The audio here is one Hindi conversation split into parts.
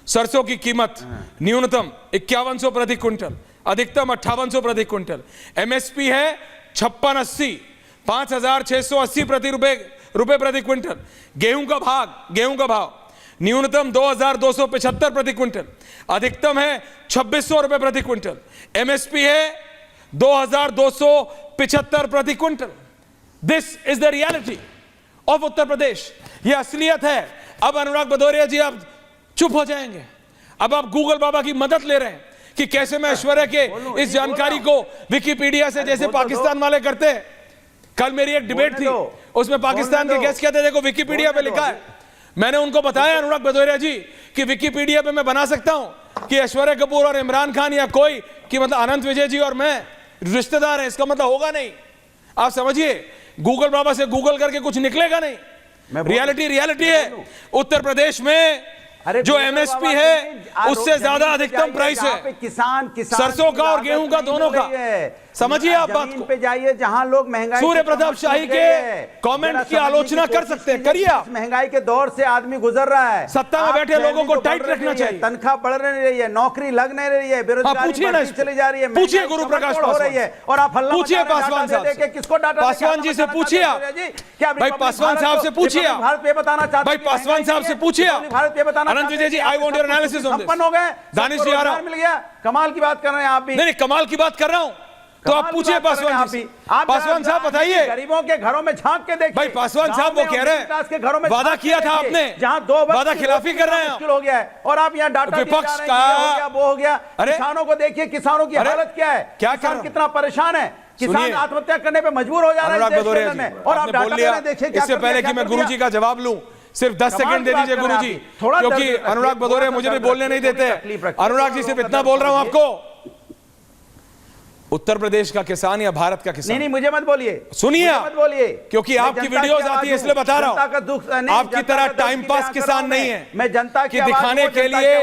सरसों की कीमत न्यूनतम 5100 प्रति क्विंटल, अधिकतम 5800 प्रति क्विंटल। एमएसपी है 5680, 5680 रुपए प्रति क्विंटल। गेहूं का भाव न्यूनतम 2275 प्रति क्विंटल, अधिकतम है 2600 रुपए प्रति क्विंटल। एमएसपी है 2275 प्रति quintal. This is the reality of Uttar Pradesh. यह असलियत है। अब अनुराग भदौरिया जी आप चुप हो जाएंगे। अब आप गूगल बाबा की मदद ले रहे हैं कि कैसे मैं ऐश्वर्या के इस जानकारी को विकिपीडिया से जैसे पाकिस्तान वाले करते हैं। कल मेरी एक डिबेट थी, उसमें पाकिस्तान के गेस्ट कहते देखो विकिपीडिया पे लिखा है। मैंने उनको बताया अनुराग भदौरिया जी कि विकिपीडिया पे मैं बना सकता हूं कि ऐश्वर्या कपूर और इमरान खान या कोई कि मतलब अनंत विजय जी और मैं रिश्तेदार हैं। इसका मतलब होगा नहीं। आप समझिए, गूगल बाबा से गूगल करके कुछ निकलेगा नहीं। रियलिटी है उत्तर प्रदेश में जो एमएसपी है उससे ज्यादा अधिकतम प्राइस है किसान सरसों का और गेहूं का, दोनों का। समझिए आप बात को। पे जाइए जहां लोग महंगाई, सूर्य प्रताप शाही के कमेंट की आलोचना कर सकते हैं, करिए आप। महंगाई के दौर से आदमी गुजर रहा है। सत्ता में बैठे लोगों को टाइट रखना चाहिए। तनख्वाह बढ़ नहीं रही है, नौकरी लग नहीं रही है, बेरोजगारी बढ़ती चली जा रही है। पूछिए गुरु प्रकाश हो रही है और आप हल्ला पूछिए पासवान साहब से। किसको डाटा? पासवान जी से पूछिए भाई, पासवान साहब से पूछिए भारत पे बताना चाहते भाई, पासवान साहब से पूछिए भारत पे बताना। Anant Vijay ji, I want your analysis on this. संपन्न हो गए, दानिश जी आ रहा मिल गया। कमाल की बात कर रहे हैं आप भी। नहीं, कमाल की बात कर रहा हूं तो आप पूछिए पासवान जी। पासवान साहब बताइए, गरीबों के घरों में झांक के देखिए। भाई पासवान साहब वो कह रहे हैं वादा किया था आपने, जहां 2 वादा खिलाफी कर रहे हैं मुश्किल हो गया है और आप यहां डाटा विपक्ष का वो हो गया। किसानों को देखिए, किसानों की हालत क्या है, क्या किसान कितना परेशान है। किसान आत्महत्या करने पे मजबूर हो जा रहे हैं और आप डाटा देखिए। इससे पहले कि मैं गुरुजी का जवाब लूं, सिर्फ 10 सेकंड दे दीजिए गुरुजी, क्योंकि अनुराग भदौरिया मुझे भी बोलने नहीं देते। अनुराग जी सिर्फ इतना बोल रहा हूं आपको, उत्तर प्रदेश का किसान या भारत का किसान? नहीं, मुझे मत बोलिए, सुनिए, मत बोलिए, क्योंकि आपकी वीडियोस आती है इसलिए बता रहा हूं। आपकी तरह टाइम पास किसान नहीं है। मैं जनता की दिखाने के लिए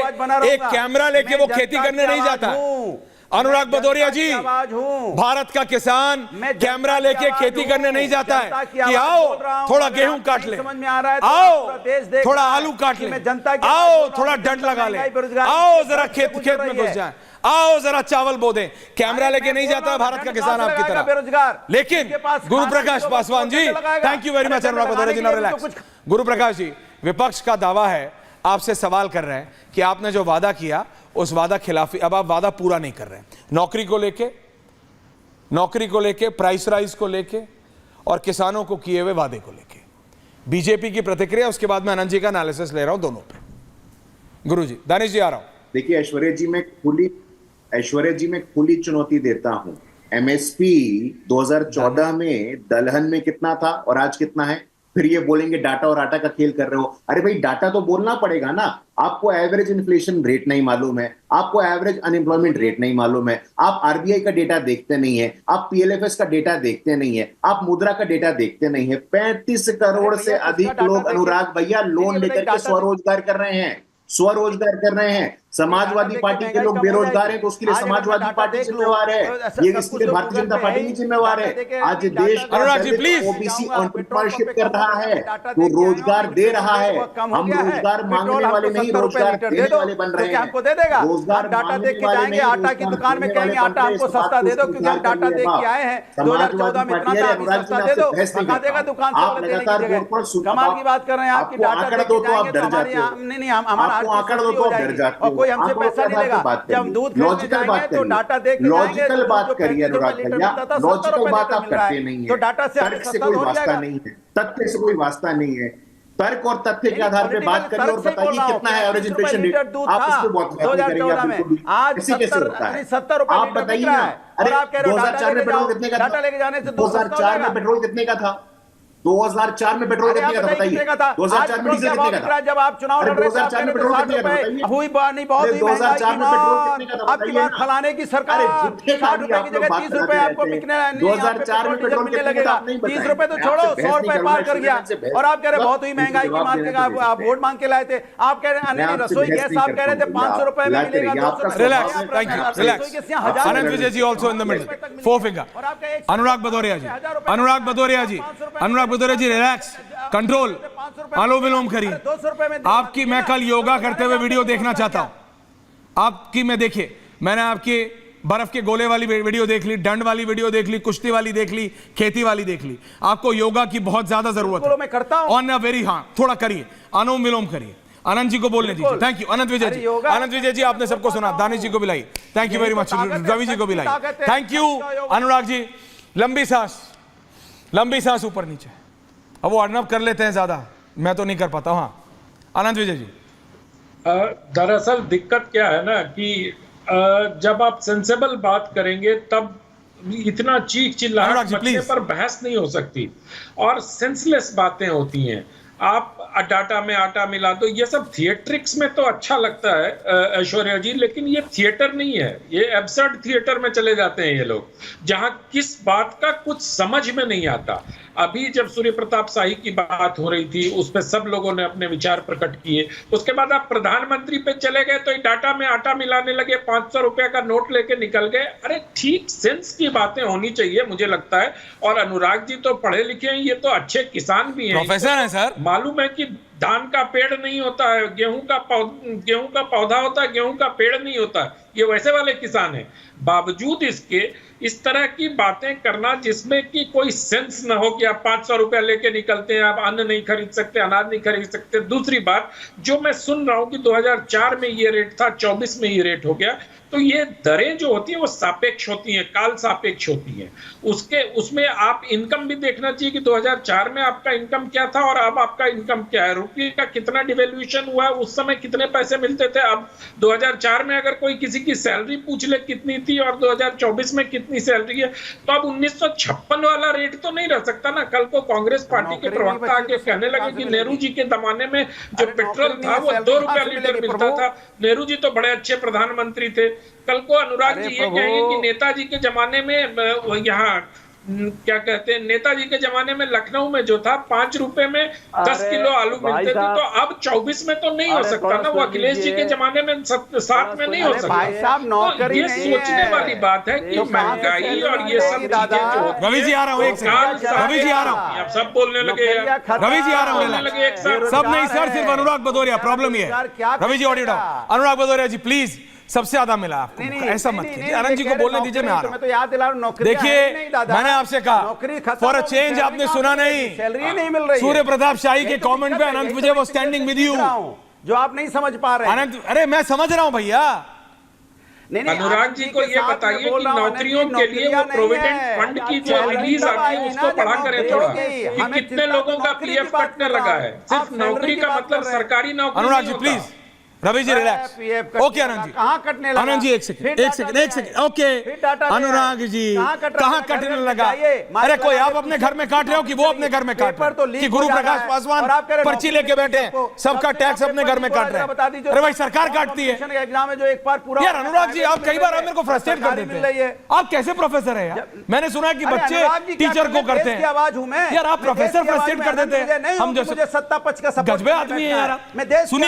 एक कैमरा लेके वो खेती करने नहीं जाता। अनुराग भदौरिया जी, भारत का किसान कैमरा लेके खेती करने नहीं जाता है कि आओ थोड़ा गेहूं काट ले, आओ थोड़ा आलू काट ले, आओ थोड़ा डंड लगा ले, आओ जरा खेत में घुस जाए, आओ जरा चावल बो दें। कैमरा लेके नहीं जाता भारत का किसान आपकी तरह। बेरोजगार लेकिन Guru Prakash Paswan ji, thank you very much Anurag Bhadauria ji, relax. Guru Prakash जी, विपक्ष का दावा है, आपसे सवाल कर रहे हैं कि आपने जो वादा किया उस वादा खिलाफी, अब आप वादा पूरा नहीं कर रहे हैं। नौकरी को लेके, प्राइस राइज को लेके और किसानों को किए हुए वादे को लेके बीजेपी की प्रतिक्रिया, उसके बाद मैं अनंत जी का एनालिसिस ले रहा हूं दोनों पे। गुरु जी, दानिश जी आ रहा हूं। देखिए, ऐश्वर्या जी में खुली चुनौती देता हूं। एमएसपी 2014 में दलहन में कितना था और आज कितना है? फिर ये बोलेंगे डाटा और आटा का खेल कर रहे हो। अरे भाई, डाटा तो बोलना पड़ेगा ना। आपको एवरेज इन्फ्लेशन रेट नहीं मालूम है, आपको एवरेज अनएम्प्लॉयमेंट रेट नहीं मालूम है, आप आरबीआई का डेटा देखते नहीं है, आप पीएलएफएस का डेटा देखते नहीं है, आप मुद्रा का डेटा देखते नहीं है। 35 करोड़ से अधिक लोग, अनुराग भैया, लोन लेकर के स्वरोजगार कर रहे हैं, समाजवादी पार्टी के लोग बेरोजगार हैं तो उसके लिए समाजवादी पार्टी जिम्मेवार है, ये इसके लिए भारतीय जनता पार्टी नहीं जिम्मेवार है। आज देश ओबीसी एंटरप्रेन्योरशिप कर रहा है तो रोजगार दे रहा है। हम रोजगार मांगने वाले नहीं, रोजगार देने वाले बन रहे हैं। हमको दे देगा, रोजगार डाटा देख के जाएंगे, आटा की दुकान में कहेंगे आटा हमको सस्ता दे दो क्योंकि हम डाटा देख के आए हैं 2014 में इतना था, सस्ता दे दो, भगा देगा दुकान से। कमाल की बात कर रहे हैं, आपकी डाटा दो तो आप डर जाते हो। नहीं, हमारा आंकड़ा दो तो आप डर जाते हो, कोई हमसे पैसा नहीं लेगा। जब दूध लॉजिकल बात करिए, डाटा देख के लॉजिकल बात करिए अनुराग भैया, लॉजिकल बात आप करते नहीं है। तो डाटा से तर्क से कोई वास्ता नहीं है, तथ्य से कोई वास्ता नहीं है। तर्क और तथ्य के आधार पे बात करिए और बताइए कितना है एवरेज इन्फ्लेशन रेट। आप उसको बहुत करेंगे, इसी कैसे होता है? 70 रुपए आप बताइए ना। अरे 2004 में पेट्रोल कितने का था? डाटा लेके जाने से 2004 में पेट्रोल कितने का था? 2004 में पेट्रोल कितने का था बताइए? 2004 में डीजल कितने का था? जब आप चुनाव लड़ रहे थे 2004 में पेट्रोल कितने का था बताइए? हुई नहीं, बहुत ही 2004 में पेट्रोल कितने का था आपकी बात फलाने की सरकार 60 रुपए की जगह 30 रुपए आपको बिकने 2004 में पेट्रोल कितने लगेगा। 30 रुपए तो छोड़ो, 100 रुपए पार कर गया और आप कह रहे बहुत ही महंगाई की मांग के आप वोट मांग के लाए थे। आप कह रहे हैं रसोई गैस आप कह रहे थे 500 रुपए में मिलेगा, 200। Relax, thank you, relax. Anand Vijay ji also in the middle, 4 finger. Anurag Bhadauria ji, relax. Control, 500 रुपए अनुलोम विलोम करिए। 200 रुपए में आपकी मैं कल योगा करते हुए वीडियो देखना चाहता हूं आपकी। मैं देखिए, मैंने आपकी बर्फ के गोले वाली वीडियो देख ली, दंड वाली वीडियो देख ली, कुश्ती वाली देख ली, खेती वाली देख ली। आपको योगा की बहुत ज्यादा जरूरत है। मैं करता हूं। ऑन अ वेरी, हाँ थोड़ा करिए, अनुलोम विलोम करिए। अनंत जी को बोलने दीजिए। थैंक यू अनंत विजय जी। अनंत विजय जी आपने सबको सुना, दानिश जी को बुलाई, thank you very much, Ravi ji को बुलाई, थैंक यू अनुराग जी। लंबी सांस ऊपर नीचे, अब वो अर्नब कर लेते हैं ज्यादा, मैं तो नहीं कर पाता। हाँ अनंत विजय जी। दरअसल दिक्कत क्या है ना कि जब आप सेंसेबल बात करेंगे तब इतना चीख चिल्लाहट मचने पर बहस नहीं हो सकती और सेंसलेस बातें होती हैं। आप डाटा में आटा मिला दो, ये सब थिएट्रिक्स में तो अच्छा लगता है ऐश्वर्या जी, लेकिन ये थिएटर नहीं है, ये एब्सर्ड थिएटर में चले जाते हैं ये लोग, जहां किस बात का कुछ समझ में नहीं आता। अभी जब सूर्य प्रताप शाही की बात हो रही थी, उस पर सब लोगों ने अपने विचार प्रकट किए। उसके बाद आप प्रधानमंत्री पे चले गए तो डाटा में आटा मिलाने लगे, 500 रुपए का नोट लेके निकल गए। अरे ठीक सेंस की बातें होनी चाहिए मुझे लगता है। और अनुराग जी तो पढ़े लिखे हैं, ये तो अच्छे किसान भी हैं, प्रोफेसर हैं सर। मालूम है कि धान का पेड़ नहीं होता है, गेहूं का पौधा होता है, गेहूं का पेड़ नहीं होता है। ये वैसे वाले किसान हैं। बावजूद इसके इस तरह की बातें करना जिसमें कि कोई सेंस ना हो कि आप 500 रुपया लेके निकलते हैं, आप अन्न नहीं खरीद सकते, अनाज नहीं खरीद सकते। दूसरी बात जो मैं सुन रहा हूं कि 2004 में ये रेट था, 24 में ये रेट हो गया, तो ये दरें जो होती हैं वो सापेक्ष होती हैं, काल सापेक्ष होती हैं। उसमें आप इनकम भी देखना चाहिए कि 2004 में आपका इनकम क्या था और अब आपका इनकम क्या है। रुपये का कितना डिवेल्यूएशन हुआ है, उस समय कितने पैसे मिलते थे, अब 2004 में अगर कोई किसी की सैलरी पूछ ले कितनी थी और 2024 में कितनी सैलरी है, तो अब 1956 वाला रेट तो नहीं रह सकता ना। कल को कांग्रेस पार्टी के प्रवक्ता आके कहने लगे कि नेहरू जी के जमाने में जो पेट्रोल था वो 2 रुपया लीटर मिलता था, नेहरू जी तो बड़े अच्छे प्रधानमंत्री थे। कल को अनुराग जी ये कहेंगे कि नेताजी के जमाने में यहाँ क्या कहते हैं, नेताजी के जमाने में लखनऊ में जो था 5 रुपए में 10 किलो आलू मिलते थे, तो अब 24 में तो नहीं हो सकता ना। वो अखिलेश जी के जमाने में 7 में नहीं हो सकता। तो ये सोचने वाली बात है कि महंगाई और ये सब चीजें जो रवि जी आ रहा हूँ, रवि जी आ रहा हूँ, आप सब बोलने लगे, रवि जी आ रहा हूँ, सब नहीं सर, सिर्फ अनुराग भदौरिया। प्रॉब्लम ये है, Ravi ji audio down, Anurag Bhadauria ji please, सबसे ज्यादा मिला आपको, ऐसा मत कीजिए। अनंत जी को बोलने दीजिए, मैं आ रहा हूं। मैं तो याद दिला रहा हूं, नौकरी देखिए मैंने आपसे कहा फॉर अ चेंज, आपने सुना नहीं, सैलरी नहीं मिल रही। सूर्य प्रताप शाही के कमेंट पे अनंत विजय वो स्टैंडिंग विद यू, जो आप नहीं समझ पा रहे। अनंत, अरे मैं समझ रहा हूं भैया। अनुराग जी को ये बताइए कि नौकरियों के लिए वो प्रोविडेंट फंड की जो रिलीज आती है उसको पढ़ा करें थोड़ा, कि कितने लोगों का पीएफ कटने लगा है। सिर्फ नौकरी का मतलब सरकारी नौकरी। Anurag ji please, Ravi ji relax, okay Anant ji, कहां कटने लगा? आनंद जी एक सेकंड, ओके अनुराग जी, कहां कटने लगा? अरे कोई आप अपने घर में काट रहे हो कि वो अपने घर में काट रहे हो? कि गुरु प्रकाश पासवान पर्ची लेके बैठे, सबका टैक्स अपने घर में काट रहे हैं? अरे भाई सरकार काटती है एग्जाम में जो एक बार पूरा। यार अनुराग जी आप कई बार मेरे को फ्रस्ट्रेट कर देते हैं। आप कैसे प्रोफेसर है यार? मैंने सुना है कि बच्चे टीचर को करते हैं। आवाज हूं मैं यार, आप प्रोफेसर फ्रस्ट्रेट कर देते हैं। हम जैसे सत्ता पक्ष का गजबे आदमी है यार। मैं देश सुनिए